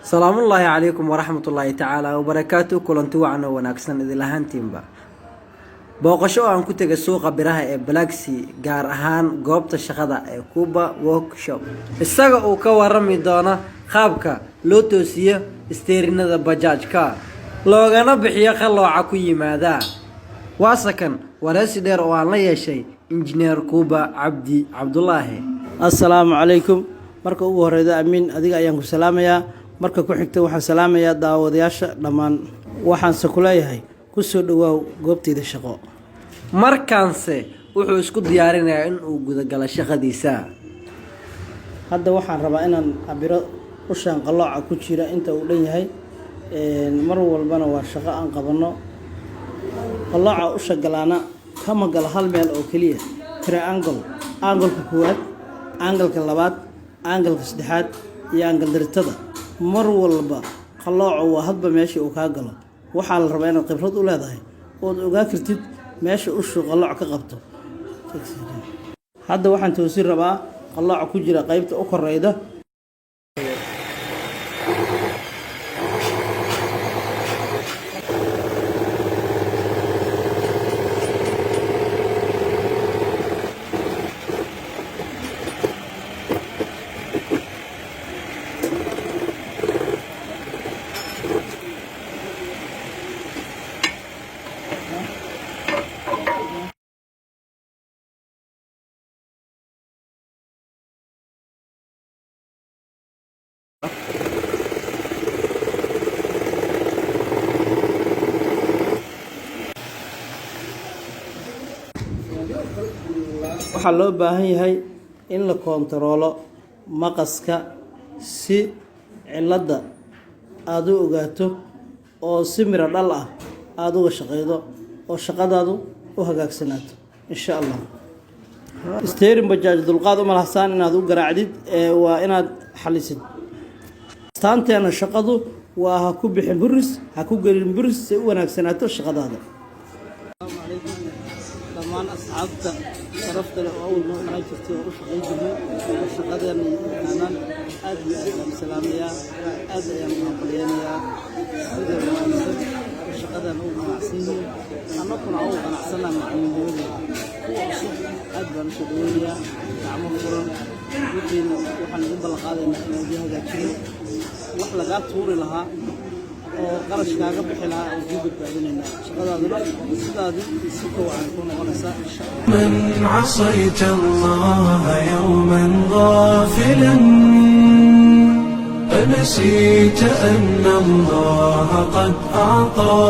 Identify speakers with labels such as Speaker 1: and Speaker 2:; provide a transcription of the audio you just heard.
Speaker 1: سلام الله عليكم ورحمة الله تعالى وبركاته. كلنتي وعنا وناكسن إذا لهانتين با بوقشو aan ku tagay suuqa biraha ee Blacksea gaar ahaan goobta shaqada ee Kuba Workshop isaga oo ka warami doona qaabka loo toosiyo isteerinada bajaajka loogana bixiyo qalooca ku yimaada waasakan waraysi dheer oo aan la yeeshay injineer Kuba Cabdi Cabdullaahi.
Speaker 2: Assalaamu calaykum. Marka ugu horeyda amiin adiga ayaan ku salaamayaa. Marka ku xigta waxaan salaamayaa daawadayaasha dhammaan. Waxaan se kuleeyahay ku soo dhawaaw goobtayda shaqo.
Speaker 1: Markaanse wuxuu isku diyaarinayaa in uu guda galo shaqadiisa.
Speaker 2: Hadda waxaan rabaa inaan cabiro u shan qalooca ku jira inta uu dhan yahay mar walbana waa shaqo aan qabano. Qalooca u shaqalaana kama gal hal meel oo kaliya triangle angle-ka koowaad angle-ka labaad angle-ka saddexaad iyo angle daritada mar walba qaloocu waa hadba meesha uu ka galo. waxaa la rabaa inaad khibrad u leedahay oo ogaa kartid meesha uu qalooc ka qabto. hadda waxaan toosin rabaa qalooc ku jira qaybta u koreyda waxaa loo baahan yahay in la koontaroolo maqaska si cilada aad u ogaato oo si miro dhal ah aad uga shaqeydo oo shaqadaadu u hagaagsanaato insha Allah. steering bajaaj dulqaad uma lahsaan inaad u garaacdid waa inaad xalisid. taanteena shaqadu waa ha ku bixin buris ha ku gelin buris si u wanaagsanaato shaqadaada. dhammaan asxaabta sharafta leh oo awal ma jirtay oo u shaqeyn jirnay shaqadan aanan aad iyo aad salaamaya aad ayaan u hambalyeeyaa sida wanaagsan shaqadan ugu ganacsiin annaguna ugu ganacsana macluumaadka aad baan u shaqeeyaa gacmo furan wixiina waxaan ugu balqaadaynaa inaan hagaajino wax laga tuuri lahaa oo qarashkaaga bixi lahaa oo dib u badbaadinayna shaqadaaduna sidaadii si kooban ku noqonaysaa insha Allah.
Speaker 3: من عصيت الله يوما غافلا أنسيت أن الله قد أعطى